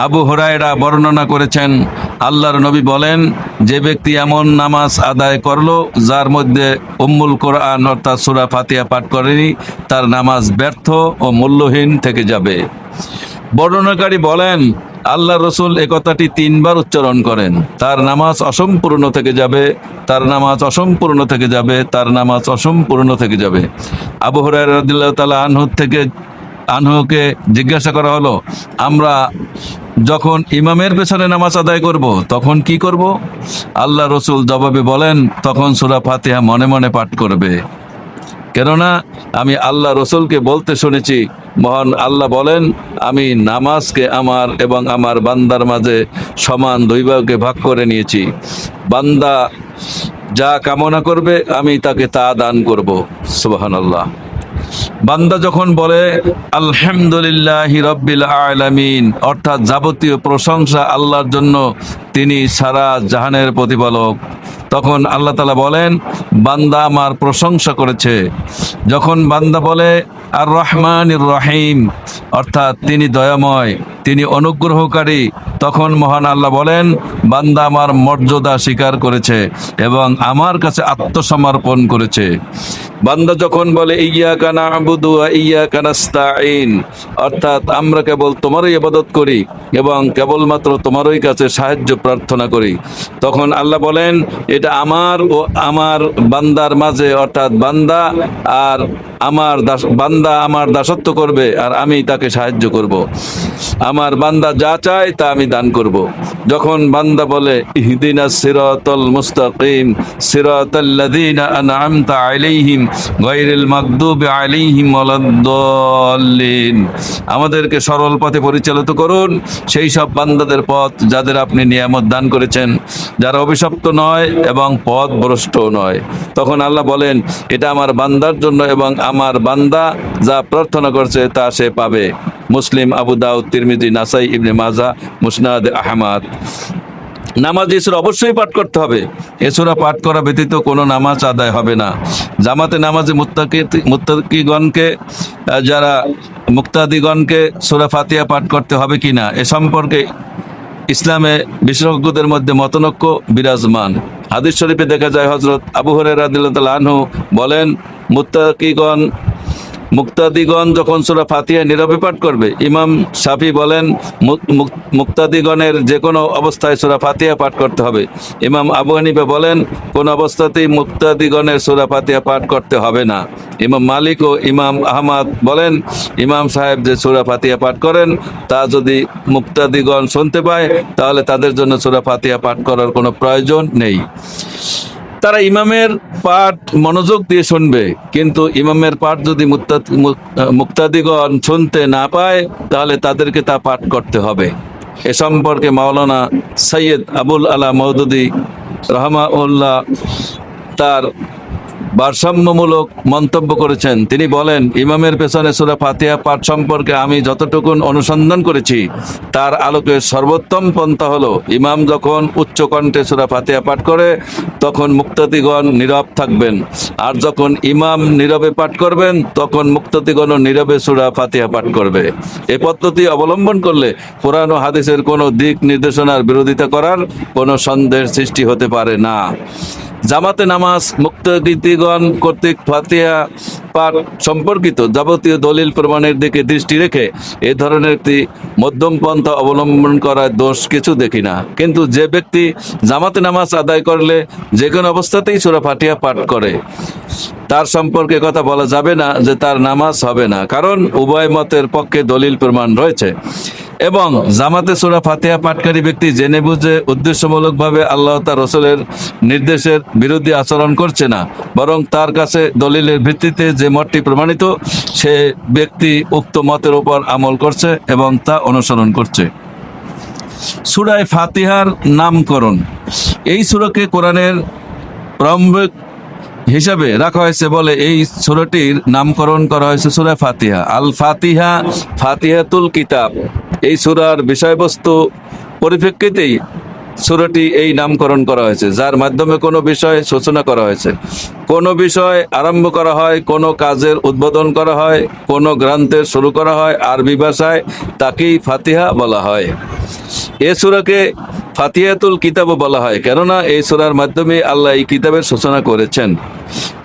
আবু হুরায়রা বর্ণনা করেছেন, আল্লাহর নবী বলেন, যে ব্যক্তি এমন নামাজ আদায় করলো যার মধ্যে উম্মুল কোরআন অর্থাৎ সূরা ফাতিহা পাঠ করেনি, তার নামাজ ব্যর্থ ও মূল্যহীন থেকে যাবে। বর্ণনাকারী বলেন, আল্লাহ রসুল একথাটি 3 বার উচ্চারণ করেন, তার নামাজ অসম্পূর্ণ থেকে যাবে, তার নামাজ অসম্পূর্ণ থেকে যাবে, তার নামাজ অসম্পূর্ণ থেকে যাবে। আবু হুরায়রা রাদিয়াল্লাহু তাআলা আনহুকে জিজ্ঞাসা করা হলো, আমরা যখন ইমামের পেছনে নামাজ আদায় করব তখন কি করব? আল্লাহ রসুল জবাবে বলেন, তখন সূরা ফাতিহা মনে মনে পাঠ করবে, কেননা আমি আল্লাহ রসুলকে বলতে শুনেছি, মহান আল্লাহ বলেন, আমি নামাজকে আমার এবং আমার বান্দার মাঝে সমান 2 ভাগে ভাগ করে নিয়েছি। বান্দা যা কামনা করবে আমি তাকে তা দান করব। সুবহানাল্লাহ। বান্দা যখন বলে আলহামদুলিল্লাহি রাব্বিল আলামিন, অর্থাৎ যাবতীয় প্রশংসা আল্লাহর জন্য, তিনি সারা জাহানের প্রতিপালক, তখন আল্লাহ তাআলা বলেন, বান্দা আমার প্রশংসা করেছে। যখন বান্দা বলে আর রহমানির রহিম, অর্থাৎ তিনি দয়াময়, তিনি অনুগ্রহকারী, তখন মহান আল্লাহ বলেন, বান্দা আমার মর্যাদা স্বীকার করেছে এবং আমার কাছে আত্মসমর্পণ করেছে। বান্দা যখন বলে ইয়্যাকা না'বুদু ওয়া ইয়্যাকা নাস্তাঈন, অর্থাৎ আমরা কেবল তোমারই ইবাদত করি এবং কেবলমাত্র তোমারই কাছে সাহায্য প্রার্থনা করি, তখন আল্লাহ বলেন, এটা আমার ও আমার বান্দার মাঝে, অর্থাৎ বান্দা আমার দাসত্ব করবে আর আমি তাকে সাহায্য করব। আমার বান্দা যা চায় তা আমি দান করব। যখন বান্দা বলে ইহদিনাস সিরাতাল মুস্তাকিম সিরাতাল্লাযীনা আন'আমতা আলাইহিম গায়রিল মাগদুবি আলাইহিম ওয়ালাদ-দাল্লিন, আমাদেরকে সরল পথে পরিচালিত করুন, সেই সব বান্দাদের পথ যাদের আপনি নিয়ামত দান করেছেন, যারা অভিশপ্ত নয় এবং পথভ্রষ্ট নয়। তখন আল্লাহ বলেন, এটা আমার বান্দার জন্য এবং আমার বান্দা যা প্রার্থনা করছে তা সে পাবে। মুসলিম, আবু দাউদ, তিরমিজি, নাসাই, ইবনে মাজাহ, মুসনাদ আহমদ। নামাজ এই সূরা অবশ্যই পাঠ করতে হবে। এ সূরা পাঠ করা ব্যতীত কোনো নামাজ আদায় হবে না। জামাতে নামাজে মুক্তাদিগণকে সূরা ফাতিহা পাঠ করতে হবে কিনা এ সম্পর্কে ইসলামে বিশেষজ্ঞদের মধ্যে মতনৈক্য বিরাজমান। হাদিস শরীফে দেখা যায়, হযরত আবু হুরায়রা রাদিয়াল্লাহু তাআলা আনহু বলেন, মুক্তাদিগণ যখন সূরা ফাতিহা নীরবে পাঠ করবে, ইমাম শাফি বলেন মুক্তাদিগণের যে কোনো অবস্থায় সূরা ফাতিহা পাঠ করতে হবে। ইমাম আবু হানিফা বলেন কোন অবস্থাতেই মুক্তাদিগণের সূরা ফাতিহা পাঠ করতে হবে না। ইমাম মালিক ও ইমাম আহমদ বলেন, ইমাম সাহেব যে সূরা ফাতিহা পাঠ করেন তা যদি মুক্তাদিগণ শুনতে পায় তাহলে তাদের জন্য সূরা ফাতিহা পাঠ করার কোনো প্রয়োজন নেই। তারা ইমামের পাঠ মনোযোগ দিয়ে শুনবে, কিন্তু ইমামের পাঠ যদি মুক্তাদিগণ শুনতে না পায় তাহলে তাদেরকে তা পাঠ করতে হবে। এ সম্পর্কে মাওলানা সৈয়দ আবুল আলা মওদুদী রাহমাহুল্লাহ তার ভারসাম্যমূলক মন্তব্য করেছেন। তিনি বলেন, ইমামের পেছনে সূরা ফাতিহা পাঠ সম্পর্কে আমি যতটুকু অনুসন্ধান করেছি তার আলোকে সর্বোত্তম পন্থা হলো, ইমাম যখন উচ্চ কণ্ঠে সূরা ফাতিহা পাঠ করে তখন মুক্তাদিগণ নীরব থাকবেন, আর যখন ইমাম নীরবে পাঠ করবেন তখন মুক্তাদিগণও নীরবে সূরা ফাতিহা পাঠ করবে। এ পদ্ধতি অবলম্বন করলে কোরআন ও হাদিসের কোনো দিক নির্দেশনার বিরোধিতা করার কোনো সন্দেহের সৃষ্টি হতে পারে না। জামাতে নামাজ মুক্তাদিগণ কর্তৃক ফাতিহা পাঠ সম্পর্কিত যাবতীয় দলিল প্রমাণের দিকে দৃষ্টি রেখে এ ধরনের একটি মধ্যম পন্থা অবলম্বন করার দোষ কিছু দেখি না। কিন্তু যে ব্যক্তি জামাতে নামাজ আদায় করলে যে কোনো অবস্থাতেই সূরা ফাতিহা পাঠ করে, তার সম্পর্কে কথা বলা যাবে না যে তার নামাজ হবে না, কারণ উভয় মতের পক্ষে দলিল প্রমাণ রয়েছে। এবং জামাতে সূরা ফাতিহা পাঠকারী ব্যক্তি জেনে বুঝে উদ্দেশ্যমূলকভাবে আল্লাহ তার রাসূলের নির্দেশের বিরুদ্ধে আচরণ করছে না, বরং তার কাছে দলিলের ভিত্তিতে যে মতটি প্রমাণিত সে ব্যক্তি উক্ত মতের উপর আমল করছে এবং তা অনুসরণ করছে। সূরা ফাতিহার নামকরণ। এই সূরাকে কোরআনের প্রারম্ভিক হিসাবে রাখা হয়েছে বলে এই সূরাটির নামকরণ করা হয়েছে সূরা ফাতিহা। আল ফাতিহা, ফাতিহাতুল কিতাব। এই সূরার বিষয়বস্তু পরিপ্রেক্ষিতেই সূরাটি এই নামকরণ করা হয়েছে, যার মাধ্যমে কোনো বিষয় সূচনা করা হয়েছে, কোনো বিষয় আরম্ভ করা হয়, কোনো কাজের উদ্বোধন করা হয়, কোনো গ্রন্থের শুরু করা হয় আরবি ভাষায়, তাকেই ফাতিহা বলা হয়। এ সূরাকে ফাতিহাতুল কিতাবও বলা হয়, কেননা এই সূরার মাধ্যমে আল্লাহ এই কিতাবের সূচনা করেছেন।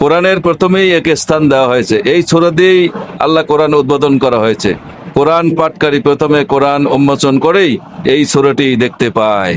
কোরআনের প্রথমেই একে স্থান দেওয়া হয়েছে, এই সূরা দিয়েই আল্লাহ কোরআন উদ্বোধন করা হয়েছে। কোরআন পাঠকারী প্রথমে কোরআন উন্মোচন করেই এই সূরাটি দেখতে পায়।